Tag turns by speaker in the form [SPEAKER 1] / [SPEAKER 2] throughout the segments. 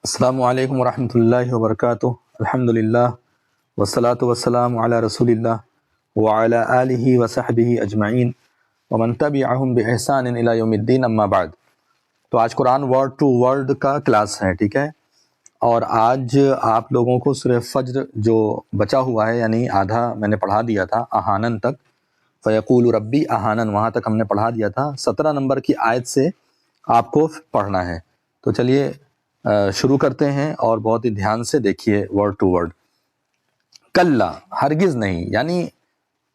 [SPEAKER 1] السلام علیکم ورحمۃ اللہ وبرکاتہ۔ الحمد للہ والصلاة والسلام علی رسول اللہ وعلی آلہ وصحبہ اجمعین ومن تبعہم بإحسان الی یوم الدین، اما بعد۔ تو آج قرآن ورڈ ٹو ورڈ کا کلاس ہے، ٹھیک ہے، اور آج آپ لوگوں کو سورہ فجر جو بچا ہوا ہے، یعنی آدھا میں نے پڑھا دیا تھا احانن تک، فیقول ربی احانن، وہاں تک ہم نے پڑھا دیا تھا۔ 17 نمبر کی آیت سے آپ کو پڑھنا ہے۔ تو چلیے شروع کرتے ہیں اور بہت ہی دھیان سے دیکھیے ورڈ ٹو ورڈ۔ کلا، ہرگز نہیں، یعنی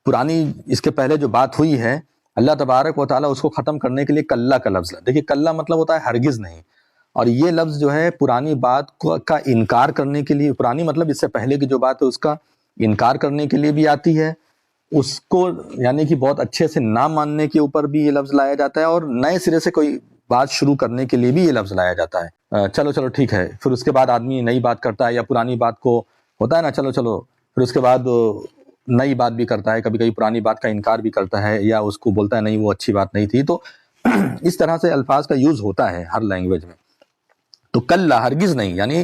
[SPEAKER 1] پرانی اس کے پہلے جو بات ہوئی ہے، اللہ تبارک و تعالیٰ اس کو ختم کرنے کے لیے کلا کا لفظ ہے۔ دیکھیے کلا مطلب ہوتا ہے ہرگز نہیں، اور یہ لفظ جو ہے پرانی بات کا انکار کرنے کے لیے، پرانی مطلب اس سے پہلے کی جو بات ہے اس کا انکار کرنے کے لیے بھی آتی ہے، اس کو یعنی کہ بہت اچھے سے نہ ماننے کے اوپر بھی یہ لفظ لایا جاتا ہے، اور نئے سرے سے کوئی بات شروع کرنے کے لیے بھی یہ لفظ لایا جاتا ہے۔ چلو ٹھیک ہے، پھر اس کے بعد آدمی نئی بات کرتا ہے، یا پرانی بات کو ہوتا ہے نا، چلو پھر اس کے بعد نئی بات بھی کرتا ہے، کبھی کبھی پرانی بات کا انکار بھی کرتا ہے، یا اس کو بولتا ہے نہیں وہ اچھی بات نہیں تھی۔ تو اس طرح سے الفاظ کا یوز ہوتا ہے ہر لینگویج میں۔ تو کلا، ہرگز نہیں، یعنی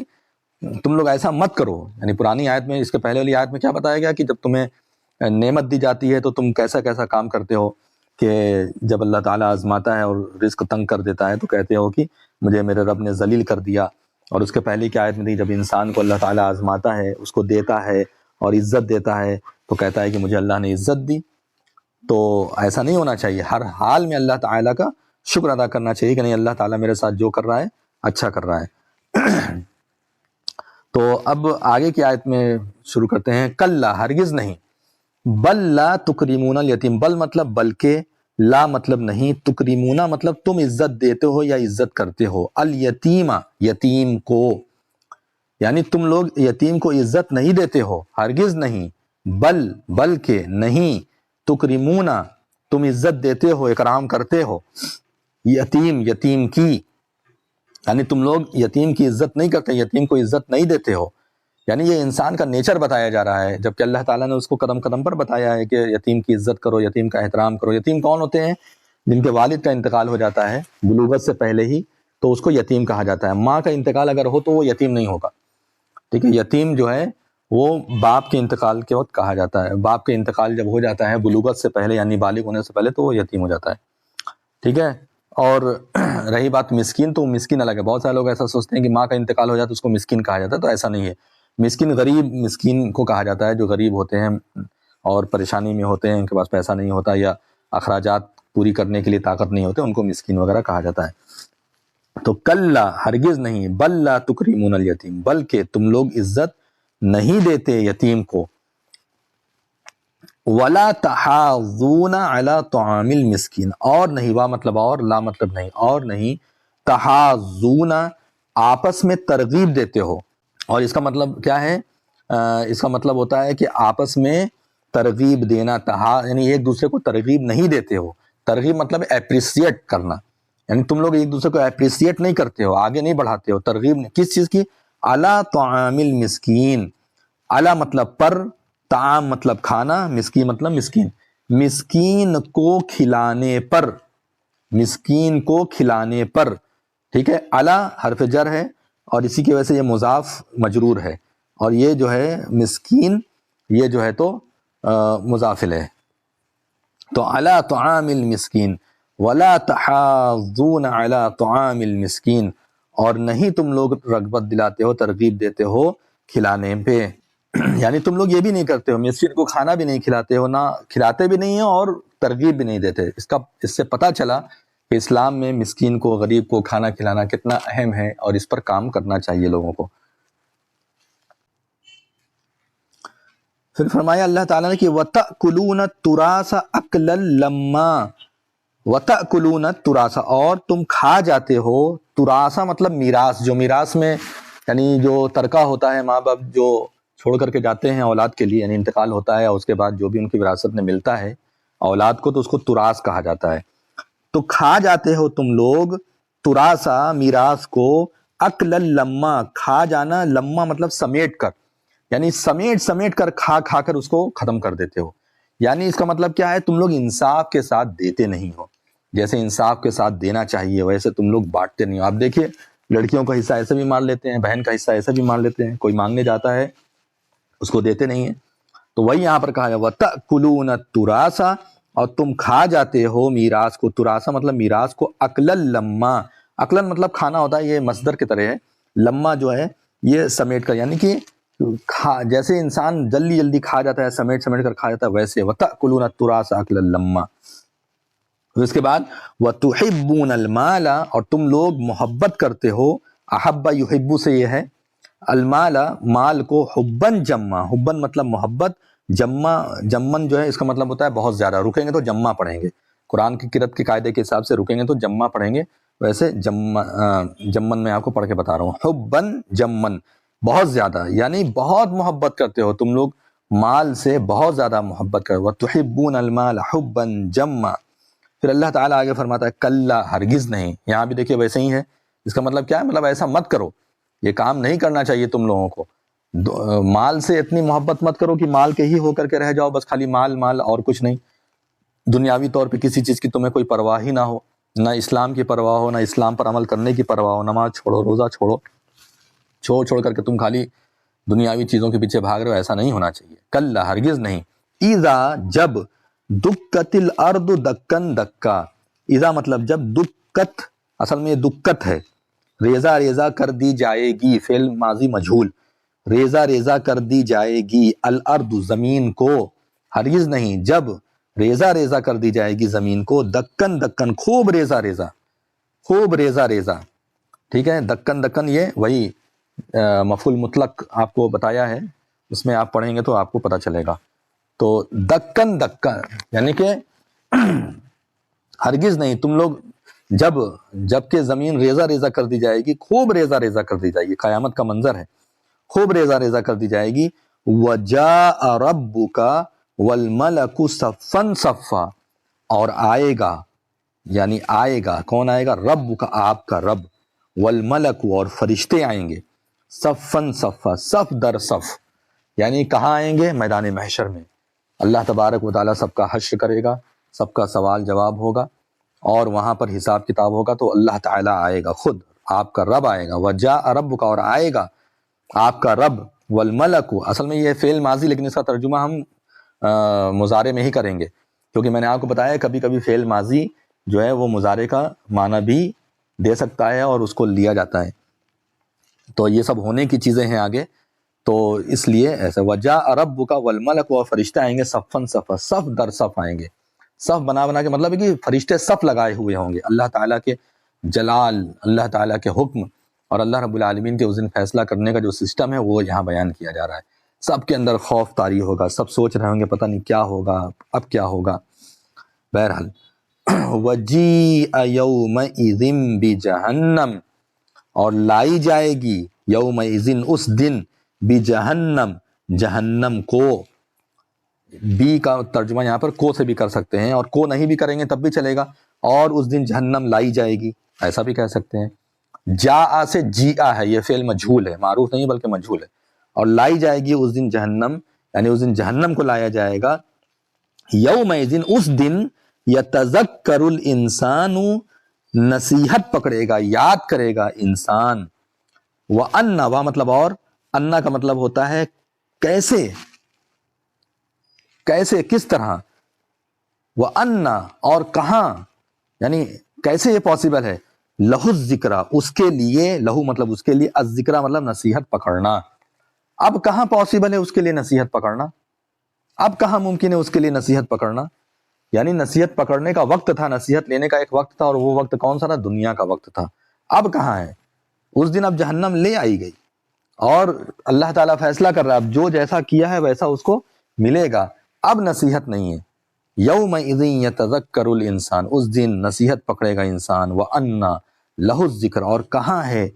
[SPEAKER 1] تم لوگ ایسا مت کرو۔ یعنی پرانی آیت میں، اس کے پہلے والی آیت میں کیا بتایا گیا کہ جب تمہیں نعمت دی جاتی ہے تو تم کیسا کیسا کام کرتے ہو، کہ جب اللہ تعالیٰ آزماتا ہے اور رزق تنگ کر دیتا ہے تو کہتے ہو کہ مجھے میرے رب نے ذلیل کر دیا۔ اور اس کے پہلے کی آیت میں تھی جب انسان کو اللہ تعالیٰ آزماتا ہے، اس کو دیتا ہے اور عزت دیتا ہے تو کہتا ہے کہ مجھے اللہ نے عزت دی۔ تو ایسا نہیں ہونا چاہیے، ہر حال میں اللہ تعالیٰ کا شکر ادا کرنا چاہیے کہ نہیں، اللہ تعالیٰ میرے ساتھ جو کر رہا ہے اچھا کر رہا ہے۔ تو اب آگے کی آیت میں شروع کرتے ہیں۔ کلا، ہرگز نہیں، بل لا تکریمون الیتیم، بل مطلب بلکہ، لا مطلب نہیں، تکریمون مطلب تم عزت دیتے ہو یا عزت کرتے ہو، الیتیم، یتیم کو، یعنی تم لوگ یتیم کو عزت نہیں دیتے ہو، ہرگز نہیں، بلکہ نہیں، تکریمون تم عزت دیتے ہو، اکرام کرتے ہو، یتیم کی، یعنی تم لوگ یتیم کی عزت نہیں کرتے، یتیم کو عزت نہیں دیتے ہو۔ یعنی یہ انسان کا نیچر بتایا جا رہا ہے، جبکہ اللہ تعالیٰ نے اس کو قدم قدم پر بتایا ہے کہ یتیم کی عزت کرو، یتیم کا احترام کرو۔ یتیم کون ہوتے ہیں؟ جن کے والد کا انتقال ہو جاتا ہے بلوغت سے پہلے ہی، تو اس کو یتیم کہا جاتا ہے۔ ماں کا انتقال اگر ہو تو وہ یتیم نہیں ہوگا، ٹھیک ہے۔ یتیم جو ہے وہ باپ کے انتقال کے وقت کہا جاتا ہے، باپ کے انتقال جب ہو جاتا ہے بلوغت سے پہلے، یعنی بالغ ہونے سے پہلے، تو وہ یتیم ہو جاتا ہے، ٹھیک ہے۔ اور رہی بات مسکین، تو مسکین الگ ہے۔ بہت سارے لوگ ایسا سوچتے ہیں کہ ماں کا انتقال ہو جاتا ہے تو اس کو مسکین کہا جاتا ہے، تو ایسا نہیں ہے۔ مسکین غریب مسکین کو کہا جاتا ہے، جو غریب ہوتے ہیں اور پریشانی میں ہوتے ہیں، ان کے پاس پیسہ نہیں ہوتا یا اخراجات پوری کرنے کے لیے طاقت نہیں ہوتے، ان کو مسکین وغیرہ کہا جاتا ہے۔ تو کلا، ہرگز نہیں، بل لا تکریمون الیتیم، بلکہ تم لوگ عزت نہیں دیتے یتیم کو، ولا تحاضون علی طعام المسکین، اور نہیں، وا مطلب اور، لا مطلب نہیں، اور نہیں، تحاضون آپس میں ترغیب دیتے ہو۔ اور اس کا مطلب کیا ہے؟ اس کا مطلب ہوتا ہے کہ آپس میں ترغیب دینا، یعنی ایک دوسرے کو ترغیب نہیں دیتے ہو۔ ترغیب مطلب اپریسیٹ کرنا، یعنی تم لوگ ایک دوسرے کو اپریسیٹ نہیں کرتے ہو، آگے نہیں بڑھاتے ہو۔ ترغیب کس چیز کی؟ علی طعام المسکین، علی مطلب پر، طعام مطلب کھانا، مسکین مطلب مسکین، مسکین کو کھلانے پر، مسکین کو کھلانے پر، ٹھیک ہے۔ علی حرف جر ہے اور اسی کی وجہ سے یہ مضاف مجرور ہے، اور یہ جو ہے مسکین، یہ جو ہے تو مضاف الیہ، تو علی طعام المسکین ولا تحاضون علی طعام المسکین، اور نہیں تم لوگ رغبت دلاتے ہو، ترغیب دیتے ہو کھلانے پہ، یعنی تم لوگ یہ بھی نہیں کرتے ہو، مسکین کو کھانا بھی نہیں کھلاتے ہو، نہ کھلاتے بھی نہیں ہو اور ترغیب بھی نہیں دیتے۔ اس سے پتہ چلا کہ اسلام میں مسکین کو، غریب کو کھانا کھلانا کتنا اہم ہے، اور اس پر کام کرنا چاہیے لوگوں کو۔ پھر فرمایا اللہ تعالیٰ نے کہ وَتَأْكُلُونَ التُّرَاثَ أَكْلًا لَمًّا، وَتَأْكُلُونَ التُّرَاثَ، اور تم کھا جاتے ہو، تُرَاثَ مطلب میراث، جو میراث میں یعنی جو ترکہ ہوتا ہے، ماں باپ جو چھوڑ کر کے جاتے ہیں اولاد کے لیے، یعنی انتقال ہوتا ہے، اور اس کے بعد جو بھی ان کی وراثت میں ملتا ہے اولاد کو، تو اس کو تراث کہا جاتا ہے۔ تو کھا جاتے ہو تم لوگ تراثا، میراث کو، اکل لما، کھا جانا، لما مطلب سمیٹ کر، یعنی سمیٹ کر کھا کر اس کو ختم کر دیتے ہو۔ یعنی اس کا مطلب کیا ہے؟ تم لوگ انصاف کے ساتھ دیتے نہیں ہو، جیسے انصاف کے ساتھ دینا چاہیے ویسے تم لوگ بانٹتے نہیں ہو۔ آپ دیکھیے لڑکیوں کا حصہ ایسے بھی مار لیتے ہیں، بہن کا حصہ ایسے بھی مار لیتے ہیں، کوئی مانگنے جاتا ہے اس کو دیتے نہیں ہیں۔ تو وہی یہاں پر کہا ہے وَتَأْكُلُونَ التُّرَاثَ، اور تم کھا جاتے ہو میراث کو، تراثہ مطلب میراث کو، اکلن لما، اکلن مطلب کھانا ہوتا ہے، یہ مصدر کی طرح ہے، لما جو ہے یہ سمیٹ کر، یعنی کہ جیسے انسان جلدی جلدی کھا جاتا ہے، سمیٹ سمیٹ کر کھا جاتا ہے، ویسے وَتَأْكُلُونَ التُّرَاثَ أَكْلًا لَمًّا۔ پھر اس کے بعد وَتُحِبُّونَ الْمَالَ، اور تم لوگ محبت کرتے ہو، احب یحب سے یہ ہے، المال مال کو، حبن جما، حبن مطلب محبت، جما جمن جو ہے اس کا مطلب ہوتا ہے بہت زیادہ، رکیں گے تو جما پڑھیں گے، قرآن کی قرأت کے قاعدے کے حساب سے رکیں گے تو جما پڑھیں گے، ویسے جمن میں آپ کو پڑھ کے بتا رہا ہوں، حبن جمن بہت زیادہ، یعنی بہت محبت کرتے ہو تم لوگ مال سے، بہت زیادہ محبت کرتے ہو، وَتُحِبُّونَ الْمَالَ حُبًّا جَمًّا۔ پھر اللہ تعالیٰ آگے فرماتا ہے کلا، ہرگز نہیں، یہاں بھی دیکھیے ویسے ہی ہے، اس کا مطلب کیا ہے، مطلب ایسا مت کرو، یہ کام نہیں کرنا چاہیے تم لوگوں کو، مال سے اتنی محبت مت کرو کہ مال کے ہی ہو کر کے رہ جاؤ، بس خالی مال مال اور کچھ نہیں، دنیاوی طور پہ کسی چیز کی تمہیں کوئی پرواہ ہی نہ ہو، نہ اسلام کی پرواہ ہو، نہ اسلام پر عمل کرنے کی پرواہ ہو، نماز چھوڑو، روزہ چھوڑو، چھوڑ کر کے تم خالی دنیاوی چیزوں کے پیچھے بھاگ رہے ہو، ایسا نہیں ہونا چاہیے، کلا ہرگز نہیں، اذا جب، دکت الارض دکن دکا، اذا مطلب جب، دکت اصل میں یہ دکت ہے، ریزہ ریزہ کر دی جائے گی، فعل ماضی مجہول، ریزہ ریزہ کر دی جائے گی، الارض زمین کو، ہرگز نہیں جب ریزہ ریزہ کر دی جائے گی زمین کو، دکن دکن خوب ریزہ ریزہ، خوب ریزہ ریزہ، ٹھیک ہے، دکن دکن یہ وہی مفعول مطلق آپ کو بتایا ہے، اس میں آپ پڑھیں گے تو آپ کو پتہ چلے گا، تو دکن دکن یعنی کہ ہرگز نہیں تم لوگ جب کہ زمین ریزہ ریزہ کر دی جائے گی، خوب ریزہ ریزہ کر دی جائے گی، قیامت کا منظر ہے، خوب ریزہ ریزہ کر دی جائے گی، وَجَاءَ رَبُّكَ وَالْمَلَكُ صَفًّا صَفًّا، اور آئے گا، یعنی آئے گا، کون آئے گا، رب کا، آپ کا رب، والملک، اور فرشتے آئیں گے، صفًّا صفًّا، صف در صف، یعنی کہاں آئیں گے، میدان محشر میں، اللہ تبارک و تعالیٰ سب کا حشر کرے گا، سب کا سوال جواب ہوگا، اور وہاں پر حساب کتاب ہوگا، تو اللہ تعالیٰ آئے گا خود، آپ کا رب آئے گا، وَجَاءَ رَبُّكَ، اور آئے گا آپ کا رب، والملک، اصل میں یہ فعل ماضی لیکن اس کا ترجمہ ہم مضارع میں ہی کریں گے، کیونکہ میں نے آپ کو بتایا کبھی کبھی فعل ماضی جو ہے وہ مضارع کا معنی بھی دے سکتا ہے اور اس کو لیا جاتا ہے، تو یہ سب ہونے کی چیزیں ہیں آگے، تو اس لیے ایسا وَجَاءَ رَبُّكَ وَالْمَلَكُ، اور فرشتے آئیں گے صفًّا صفًّا، صف در صف آئیں گے، صف بنا بنا کے مطلب ہے کہ فرشتے صف لگائے ہوئے ہوں گے، اللہ تعالیٰ کے جلال، اللہ تعالیٰ کے حکم اور اللہ رب العالمین کے اس دن فیصلہ کرنے کا جو سسٹم ہے وہ یہاں بیان کیا جا رہا ہے، سب کے اندر خوف طاری ہوگا، سب سوچ رہے ہوں گے پتہ نہیں کیا ہوگا، اب کیا ہوگا، بہرحال وَجِيءَ يَوْمَئِذٍ بِجَهَنَّمَ، اور لائی جائے گی، یومئذ اس دن، بجہنم جہنم کو، بی کا ترجمہ یہاں پر کو سے بھی کر سکتے ہیں، اور کو نہیں بھی کریں گے تب بھی چلے گا، اور اس دن جہنم لائی جائے گی، ایسا بھی کہہ سکتے ہیں، جا سے جی ہے، یہ فعل مجہول ہے، معروف نہیں بلکہ مجہول ہے، اور لائی جائے گی اس دن جہنم، یعنی اس دن جہنم کو لایا جائے گا، یومئذ اس دن، یتذکر الانسان، نصیحت پکڑے گا، یاد کرے گا انسان، وَأَنَّ، وا مطلب اور، انا کا مطلب ہوتا ہے کیسے، کیسے کس طرح، وَأَنَّ اور کہاں، یعنی کیسے یہ پاسبل ہے، لہو الذکر، اس کے لیے، لہو مطلب اس کے لیے، الذکر مطلب نصیحت پکڑنا، اب کہاں پاسبل ہے اس کے لیے نصیحت پکڑنا، اب کہاں ممکن ہے اس کے لیے نصیحت پکڑنا، یعنی نصیحت پکڑنے کا وقت تھا، نصیحت لینے کا ایک وقت تھا، اور وہ وقت کون سا تھا، دنیا کا وقت تھا، اب کہاں ہے، اس دن اب جہنم لے آئی گئی، اور اللہ تعالیٰ فیصلہ کر رہا ہے، اب جو جیسا کیا ہے ویسا اس کو ملے گا، اب نصیحت نہیں ہے، یومئذ یتذکر الانسان، اس دن نصیحت پکڑے گا انسان، وَأَنَّ لَهُ الذکر، اور کہاں ہے،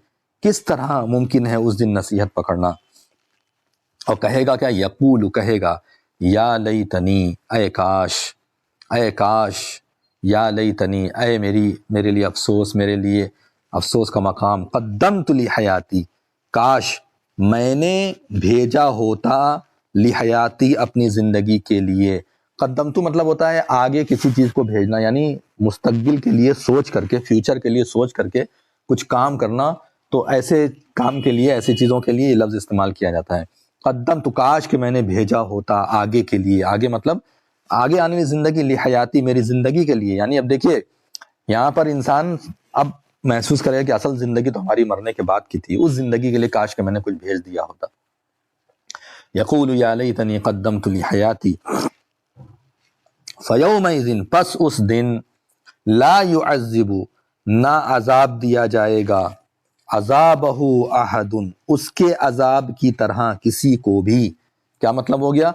[SPEAKER 1] کس طرح ممکن ہے اس دن نصیحت پکڑنا، اور کہے گا کیا، یقول کہے گا، یا لیتنی، اے کاش، اے کاش، یا لیتنی، اے میرے لیے افسوس، میرے لیے افسوس کا مقام، قدمت لحیاتی، کاش میں نے بھیجا ہوتا، لحیاتی اپنی زندگی کے لیے، قدمت مطلب ہوتا ہے آگے کسی چیز کو بھیجنا، یعنی مستقبل کے لیے سوچ کر کے، فیوچر کے لیے سوچ کر کے کچھ کام کرنا، تو ایسے کام کے لیے، ایسی چیزوں کے لیے یہ لفظ استعمال کیا جاتا ہے۔ قدم تو کاش کہ میں نے بھیجا ہوتا آگے کے لیے، آگے مطلب آگے آنے والی زندگی، لحیاتی میری زندگی کے لیے۔ یعنی اب دیکھیے یہاں پر انسان اب محسوس کرے کہ اصل زندگی تو ہماری مرنے کے بعد کی تھی، اس زندگی کے لیے کاش کہ میں نے کچھ بھیج دیا ہوتا۔ یقول یا لیتنی قدمت لحیاتی فیومئذ، پس اس دن لا يعذب، نہ عذاب دیا جائے گا، عذابہ احد، اس کے عذاب کی طرح کسی کو بھی۔ کیا مطلب ہو گیا؟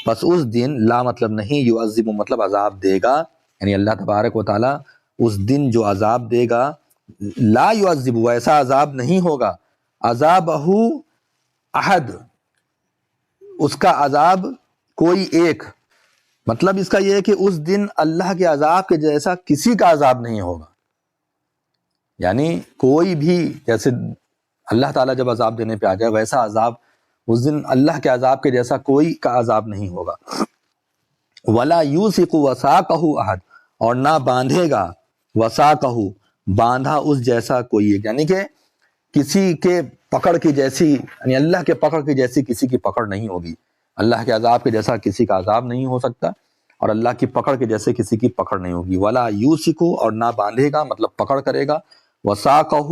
[SPEAKER 1] بس اس دن، لا مطلب نہیں، یعذب مطلب عذاب دے گا، یعنی اللہ تبارک و تعالی اس دن جو عذاب دے گا، لا یعذب ویسا عذاب نہیں ہوگا، عذابہ احد، اس کا عذاب کوئی ایک، مطلب اس کا یہ ہے کہ اس دن اللہ کے عذاب کے جیسا کسی کا عذاب نہیں ہوگا۔ یعنی کوئی بھی، جیسے اللہ تعالیٰ جب عذاب دینے پہ آ جائے ویسا عذاب اس دن اللہ کے عذاب کے جیسا کوئی کا عذاب نہیں ہوگا۔ وَلَا يُوثِقُ وَثَاقَهُ أَحَدٌ، اور نہ باندھے گا، وثاقہ باندھا اس جیسا کوئی ایک، یعنی کہ کسی کے پکڑ کی جیسی، یعنی اللہ کے پکڑ کی جیسی کسی کی پکڑ نہیں ہوگی۔ اللہ کے عذاب کے جیسا کسی کا عذاب نہیں ہو سکتا، اور اللہ کی پکڑ کے جیسے کسی کی پکڑ نہیں ہوگی۔ وَلَا يُوثِقُ، اور نہ باندھے گا مطلب پکڑ کرے گا، وثاقہ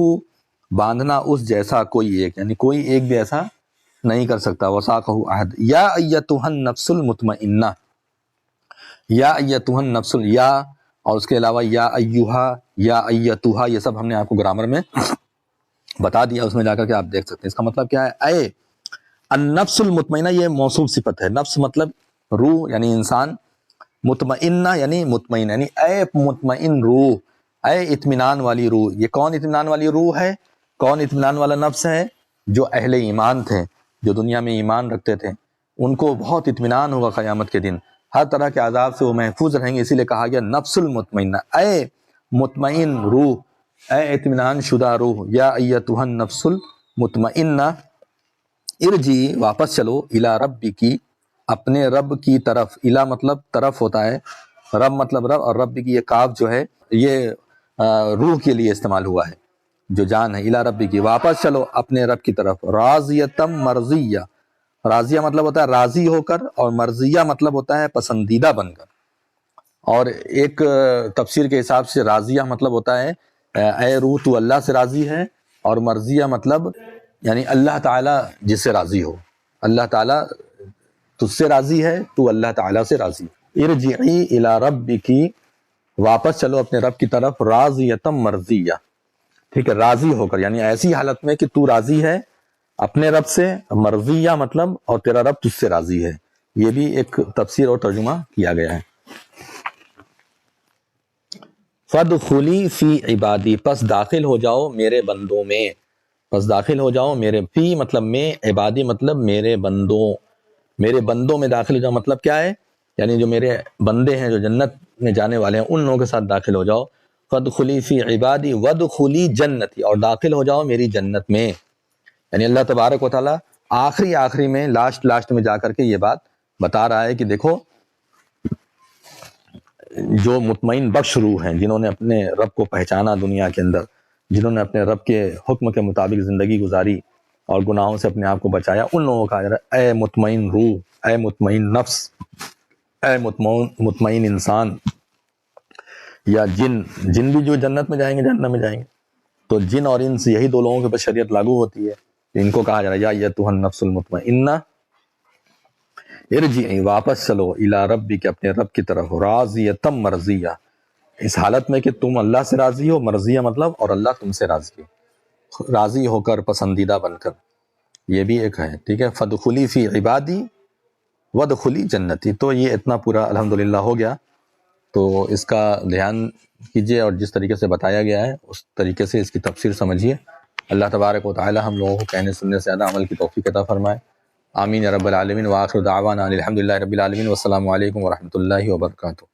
[SPEAKER 1] باندھنا اس جیسا کوئی ایک، یعنی کوئی ایک بھی ایسا نہیں کر سکتا۔ وثاقہ احد۔ یا ایتھا النفس المطمئنہ، یا ایتھا النفس، یا اور اس کے علاوہ یا ایہا، یا ایتھا، یہ سب ہم نے آپ کو گرامر میں بتا دیا، اس میں جا کر کے آپ دیکھ سکتے ہیں۔ اس کا مطلب کیا ہے؟ اے النفس المطمئنہ، یہ موصوف صفت ہے، نفس مطلب روح یعنی انسان، مطمئنہ یعنی مطمئن، یعنی اے مطمئن روح، اے اطمینان والی روح۔ یہ کون اطمینان والی روح ہے؟ کون اطمینان والا نفس ہے؟ جو اہل ایمان تھے، جو دنیا میں ایمان رکھتے تھے، ان کو بہت اطمینان ہوگا قیامت کے دن، ہر طرح کے عذاب سے وہ محفوظ رہیں گے۔ اسی لیے کہا گیا نفس المطمئنہ، اے مطمئن روح، اے اطمینان شدہ روح، یا ایتھا النفس المطمئنہ، ارجی واپس چلو، الی ربکی، اپنے رب کی طرف، الی مطلب طرف ہوتا ہے، رب مطلب رب، اور رب کی یہ کاف جو ہے یہ روح کے لیے استعمال ہوا ہے، جو جان ہے، الی ربی کی، واپس چلو اپنے رب کی طرف، راضیتم مرضیہ، راضیہ مطلب ہوتا ہے راضی ہو کر، اور مرضیہ مطلب ہوتا ہے پسندیدہ بن کر۔ اور ایک تفسیر کے حساب سے راضیہ مطلب ہوتا ہے اے روح تو اللہ سے راضی ہے، اور مرضیہ مطلب یعنی اللہ تعالیٰ جس سے راضی ہو، اللہ تعالیٰ تجھ سے راضی ہے، تو اللہ تعالیٰ سے راضی ہے۔ ارجعی الی ربکی، واپس چلو اپنے رب کی طرف، راضیتم مرضیہ، ٹھیک ہے، راضی ہو کر، یعنی ایسی حالت میں کہ تو راضی ہے اپنے رب سے، مرضیہ مطلب اور تیرا رب تجھ سے راضی ہے۔ یہ بھی ایک تفسیر اور ترجمہ کیا گیا ہے۔ فَادْخُلِي فِي عِبَادِي، پس داخل ہو جاؤ میرے بندوں میں، پس داخل ہو جاؤ میرے، فی مطلب میں، عبادی مطلب میرے بندوں، میرے بندوں میں داخل ہو جاؤ، مطلب کیا ہے؟ یعنی جو میرے بندے ہیں جو جنت میں جانے والے ہیں ان لوگوں کے ساتھ داخل ہو جاؤ۔ فَادْخُلِي فِي عِبَادِي وَادْخُلِي جنتی، اور داخل ہو جاؤ میری جنت میں۔ یعنی اللہ تبارک و تعالیٰ آخری میں، لاسٹ میں جا کر کے یہ بات بتا رہا ہے کہ دیکھو جو مطمئن بخش روح ہیں، جنہوں نے اپنے رب کو پہچانا دنیا کے اندر، جنہوں نے اپنے رب کے حکم کے مطابق زندگی گزاری اور گناہوں سے اپنے آپ کو بچایا، ان لوگوں کا اے مطمئن روح، اے مطمئن نفس، اے مطمئن انسان یا جن بھی جو جنت میں جائیں گے، جنت میں جائیں گے، تو جن اور انس یہی دو لوگوں کے پر شریعت لاگو ہوتی ہے، ان کو کہا جا رہا ہے یا ایتھا النفس المطمئنہ ارجعی، واپس چلو، الی ربی کے، اپنے رب کی طرف، راضیتم مرضیہ، اس حالت میں کہ تم اللہ سے راضی ہو، مرضیہ مطلب اور اللہ تم سے راضی ہو، راضی ہو کر، پسندیدہ بن کر، یہ بھی ایک ہے، ٹھیک ہے۔ فَادْخُلِي فِي عِبَادِي وَادْخُلِي جنتی، تو یہ اتنا پورا الحمدللہ ہو گیا۔ تو اس کا دھیان کیجئے اور جس طریقے سے بتایا گیا ہے اس طریقے سے اس کی تفسیر سمجھیے۔ اللہ تبارک و تعالی ہم لوگوں کو کہنے سننے سے زیادہ عمل کی توفیق عطا فرمائے، آمین یا رب العالمین۔ وآخر دعوانا الحمدللہ رب العالمین، والسلام علیکم ورحمۃ اللہ وبرکاتہ۔